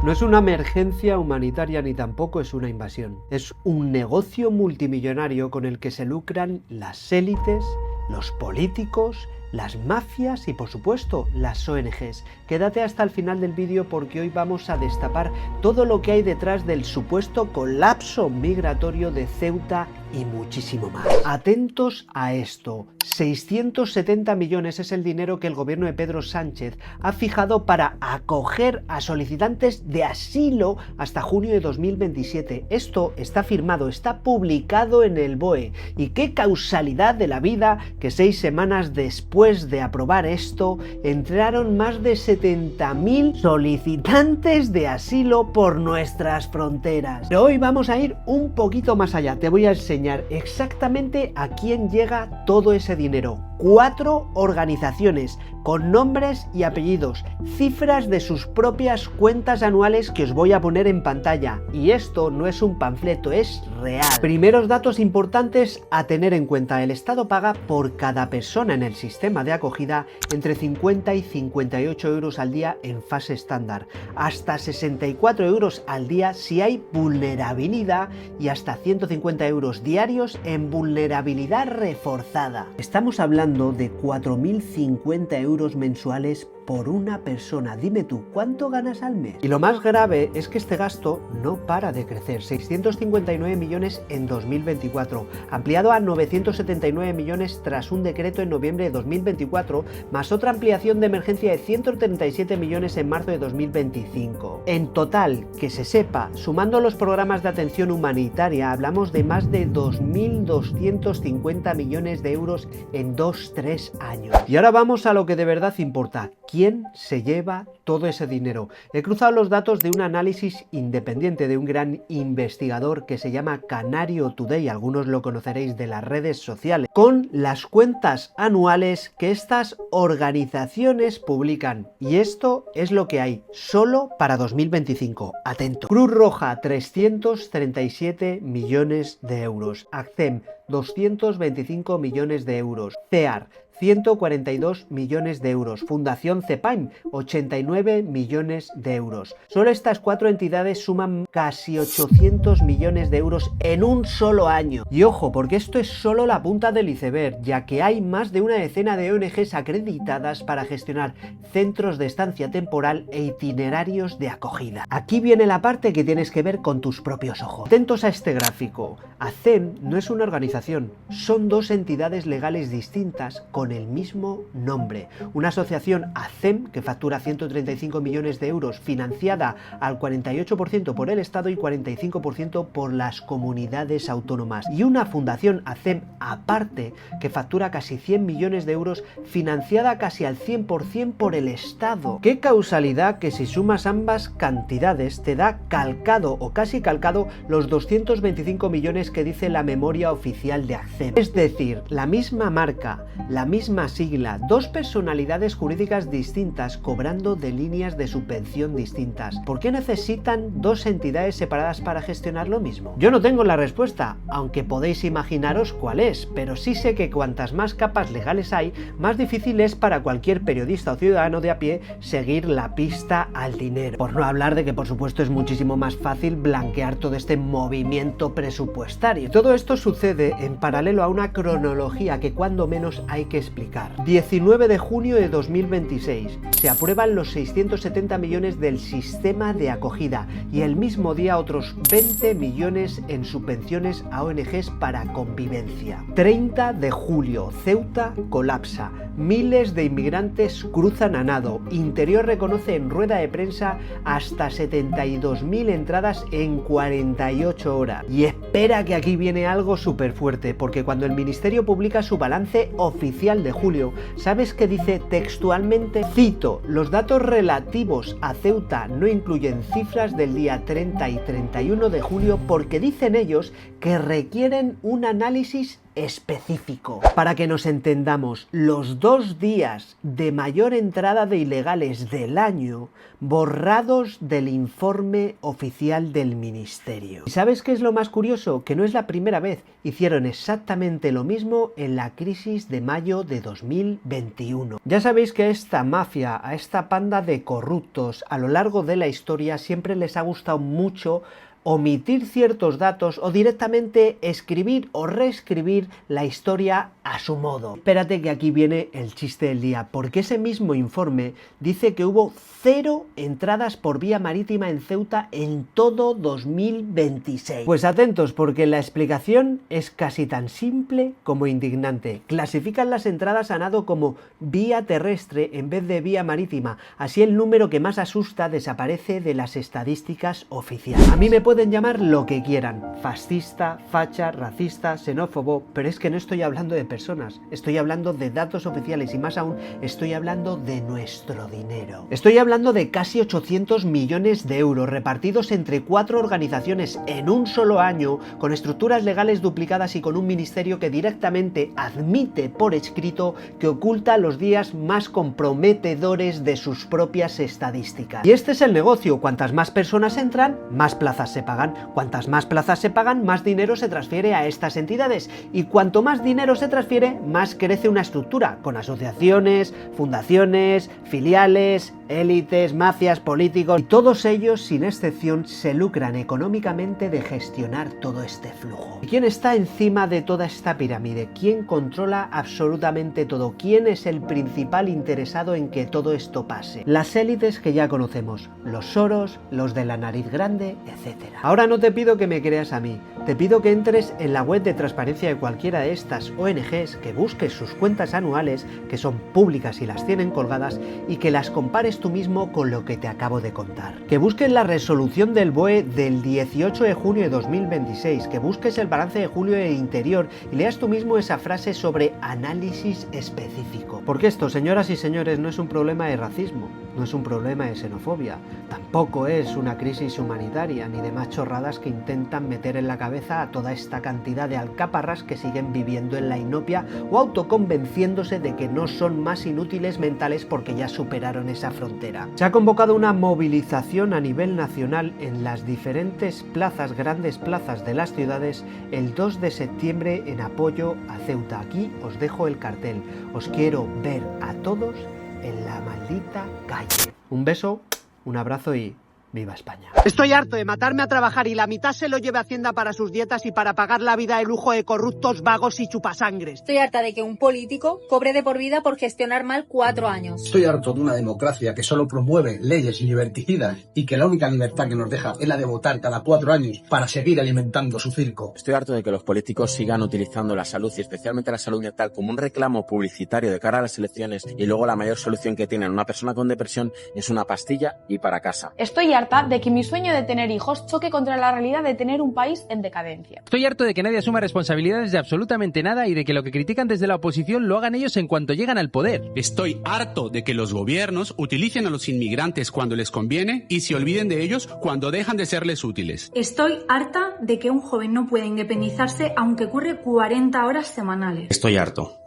No es una emergencia humanitaria ni tampoco es una invasión. Es un negocio multimillonario con el que se lucran las élites, los políticos, las mafias y por supuesto las ONGs. Quédate hasta el final del vídeo porque hoy vamos a destapar todo lo que hay detrás del supuesto colapso migratorio de Ceuta y muchísimo más. Atentos a esto. 670 millones es el dinero que el gobierno de Pedro Sánchez ha fijado para acoger a solicitantes de asilo hasta junio de 2027. Esto está firmado, está publicado en el BOE. Y qué causalidad de la vida que 6 semanas después de aprobar esto, entraron más de 70.000 solicitantes de asilo por nuestras fronteras. Pero hoy vamos a ir un poquito más allá. Te voy a enseñar exactamente a quién llega todo ese dinero. 4 organizaciones con nombres y apellidos, cifras de sus propias cuentas anuales que os voy a poner en pantalla. Y esto no es un panfleto, es real. Primeros datos importantes a tener en cuenta. El Estado paga por cada persona en el sistema de acogida entre 50 y 58 euros al día en fase estándar, hasta 64 euros al día si hay vulnerabilidad y hasta 150 euros diarios en vulnerabilidad reforzada. Estamos hablando de 4.050 euros mensuales por una persona. Dime tú, ¿cuánto ganas al mes? Y lo más grave es que este gasto no para de crecer. 659 millones en 2024, ampliado a 979 millones tras un decreto en noviembre de 2024, más otra ampliación de emergencia de 137 millones en marzo de 2025. En total, que se sepa, sumando los programas de atención humanitaria, hablamos de más de 2.250 millones de euros en 2-3 años. Y ahora vamos a lo que de verdad importa. ¿Quién se lleva todo ese dinero? He cruzado los datos de un análisis independiente de un gran investigador que se llama Canario Today, algunos lo conoceréis de las redes sociales, con las cuentas anuales que estas organizaciones publican. Y esto es lo que hay, solo para 2025. Atento. Cruz Roja, 337 millones de euros. ACCEM, 225 millones de euros. CEAR, 142 millones de euros. Fundación CEPAIM, 89 millones de euros. Solo estas 4 entidades suman casi 800 millones de euros en un solo año. Y ojo, porque esto es solo la punta del iceberg, ya que hay más de una decena de ONGs acreditadas para gestionar centros de estancia temporal e itinerarios de acogida. Aquí viene la parte que tienes que ver con tus propios ojos. Atentos a este gráfico. ACCEM no es una organización, son 2 entidades legales distintas con el mismo nombre. Una asociación ACCEM que factura 135 millones de euros, financiada al 48% por el Estado y 45% por las comunidades autónomas. Y una fundación ACCEM aparte que factura casi 100 millones de euros, financiada casi al 100% por el Estado. Qué causalidad que si sumas ambas cantidades te da calcado o casi calcado los 225 millones que dice la memoria oficial de ACCEM. Es decir, la misma marca, la misma sigla, 2 personalidades jurídicas distintas cobrando de líneas de subvención distintas. ¿Por qué necesitan 2 entidades separadas para gestionar lo mismo? Yo no tengo la respuesta, aunque podéis imaginaros cuál es, pero sí sé que cuantas más capas legales hay, más difícil es para cualquier periodista o ciudadano de a pie seguir la pista al dinero. Por no hablar de que por supuesto es muchísimo más fácil blanquear todo este movimiento presupuestario. Todo esto sucede en paralelo a una cronología que cuando menos hay que explicar. 19 de junio de 2026 se aprueban los 670 millones del sistema de acogida y el mismo día otros 20 millones en subvenciones a ONGs para convivencia. 30 de julio, Ceuta colapsa. Miles de inmigrantes cruzan a nado. Interior reconoce en rueda de prensa hasta 72.000 entradas en 48 horas. Y espera que aquí viene algo súper fuerte, porque cuando el Ministerio publica su balance oficial de julio, ¿sabes qué dice textualmente? Cito, los datos relativos a Ceuta no incluyen cifras del día 30 y 31 de julio porque dicen ellos que requieren un análisis específico. Para que nos entendamos, los 2 días de mayor entrada de ilegales del año borrados del informe oficial del ministerio. ¿Y sabes qué es lo más curioso? Que no es la primera vez. Hicieron exactamente lo mismo en la crisis de mayo de 2021. Ya sabéis que a esta mafia, a esta panda de corruptos, a lo largo de la historia siempre les ha gustado mucho omitir ciertos datos o directamente escribir o reescribir la historia a su modo. Espérate que aquí viene el chiste del día, porque ese mismo informe dice que hubo 0 entradas por vía marítima en Ceuta en todo 2026. Pues atentos, porque la explicación es casi tan simple como indignante. Clasifican las entradas a nado como vía terrestre en vez de vía marítima, así el número que más asusta desaparece de las estadísticas oficiales. A mí me pueden llamar lo que quieran, fascista, facha, racista, xenófobo, pero es que no estoy hablando de personas, estoy hablando de datos oficiales y más aún estoy hablando de nuestro dinero. Estoy hablando de casi 800 millones de euros repartidos entre 4 organizaciones en un solo año, con estructuras legales duplicadas y con un ministerio que directamente admite por escrito que oculta los días más comprometedores de sus propias estadísticas. Y este es el negocio: cuantas más personas entran, más plazas se pagan. Cuantas más plazas se pagan, más dinero se transfiere a estas entidades, y cuanto más dinero se transfiere, más crece una estructura, con asociaciones, fundaciones, filiales, élites, mafias, políticos, y todos ellos, sin excepción, se lucran económicamente de gestionar todo este flujo. ¿Y quién está encima de toda esta pirámide? ¿Quién controla absolutamente todo? ¿Quién es el principal interesado en que todo esto pase? Las élites que ya conocemos, los Soros, los de la nariz grande, etc. Ahora no te pido que me creas a mí, te pido que entres en la web de transparencia de cualquiera de estas ONGs, que busques sus cuentas anuales, que son públicas y las tienen colgadas, y que las compares tú mismo con lo que te acabo de contar. Que busques la resolución del BOE del 18 de junio de 2026, que busques el balance de julio de Interior y leas tú mismo esa frase sobre análisis específico. Porque esto, señoras y señores, no es un problema de racismo, no es un problema de xenofobia, tampoco es una crisis humanitaria ni de más chorradas que intentan meter en la cabeza a toda esta cantidad de alcaparras que siguen viviendo en la inopia o autoconvenciéndose de que no son más inútiles mentales porque ya superaron esa frontera. Se ha convocado una movilización a nivel nacional en las diferentes plazas, grandes plazas de las ciudades, el 2 de septiembre en apoyo a Ceuta. Aquí os dejo el cartel. Os quiero ver a todos en la maldita calle. Un beso, un abrazo y ¡viva España! Estoy harto de matarme a trabajar y la mitad se lo lleve Hacienda para sus dietas y para pagar la vida de lujo de corruptos, vagos y chupasangres. Estoy harta de que un político cobre de por vida por gestionar mal 4 años. Estoy harto de una democracia que solo promueve leyes liberticidas y que la única libertad que nos deja es la de votar cada 4 años para seguir alimentando su circo. Estoy harto de que los políticos sigan utilizando la salud y especialmente la salud mental como un reclamo publicitario de cara a las elecciones y luego la mayor solución que tienen una persona con depresión es una pastilla y para casa. Estoy harta de que mi sueño de tener hijos choque contra la realidad de tener un país en decadencia. Estoy harto de que nadie asuma responsabilidades de absolutamente nada y de que lo que critican desde la oposición lo hagan ellos en cuanto llegan al poder. Estoy harto de que los gobiernos utilicen a los inmigrantes cuando les conviene y se olviden de ellos cuando dejan de serles útiles. Estoy harta de que un joven no pueda independizarse aunque curre 40 horas semanales. Estoy harto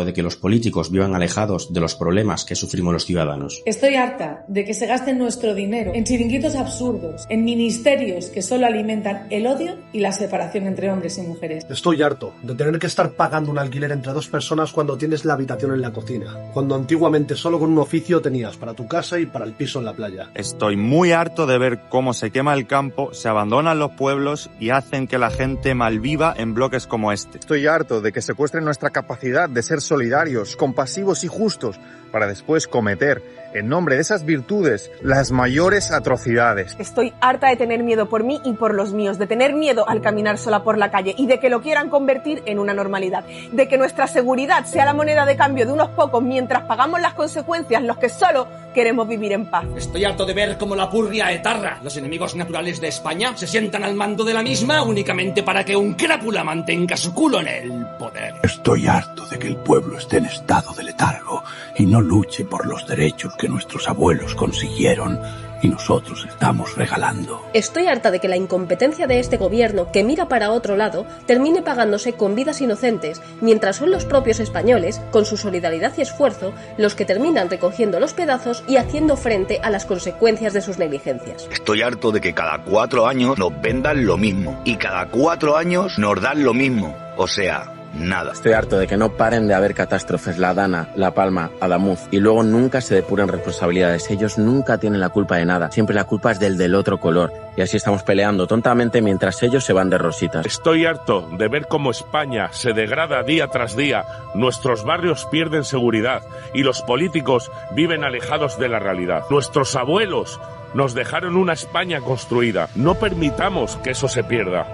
de que los políticos vivan alejados de los problemas que sufrimos los ciudadanos. Estoy harta de que se gaste nuestro dinero en chiringuitos absurdos, en ministerios que solo alimentan el odio y la separación entre hombres y mujeres. Estoy harto de tener que estar pagando un alquiler entre 2 personas cuando tienes la habitación en la cocina, cuando antiguamente solo con un oficio tenías para tu casa y para el piso en la playa. Estoy muy harto de ver cómo se quema el campo, se abandonan los pueblos y hacen que la gente malviva en bloques como este. Estoy harto de que secuestren nuestra capacidad de ser solidarios, compasivos y justos, para después cometer, en nombre de esas virtudes, las mayores atrocidades. Estoy harta de tener miedo por mí y por los míos, de tener miedo al caminar sola por la calle y de que lo quieran convertir en una normalidad, de que nuestra seguridad sea la moneda de cambio de unos pocos mientras pagamos las consecuencias los que solo queremos vivir en paz. Estoy harto de ver cómo la purria etarra, los enemigos naturales de España, se sientan al mando de la misma únicamente para que un crápula mantenga su culo en el poder. Estoy harto de que el pueblo esté en estado de letargo y no luche por los derechos que nuestros abuelos consiguieron y nosotros estamos regalando. Estoy harta de que la incompetencia de este gobierno, que mira para otro lado, termine pagándose con vidas inocentes, mientras son los propios españoles, con su solidaridad y esfuerzo, los que terminan recogiendo los pedazos y haciendo frente a las consecuencias de sus negligencias. Estoy harto de que cada 4 años nos vendan lo mismo y cada 4 años nos dan lo mismo. O sea, nada. Estoy harto de que no paren de haber catástrofes, la Dana, La Palma, Adamuz, y luego nunca se depuren responsabilidades. Ellos nunca tienen la culpa de nada, siempre la culpa es del otro color. Y así estamos peleando tontamente mientras ellos se van de rositas. Estoy harto de ver cómo España se degrada día tras día, nuestros barrios pierden seguridad y los políticos viven alejados de la realidad. Nuestros abuelos nos dejaron una España construida. No permitamos que eso se pierda.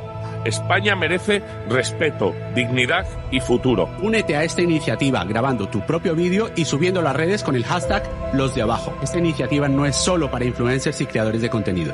España merece respeto, dignidad y futuro. Únete a esta iniciativa grabando tu propio vídeo y subiendo a las redes con el hashtag #LosDeAbajo. Esta iniciativa no es solo para influencers y creadores de contenido.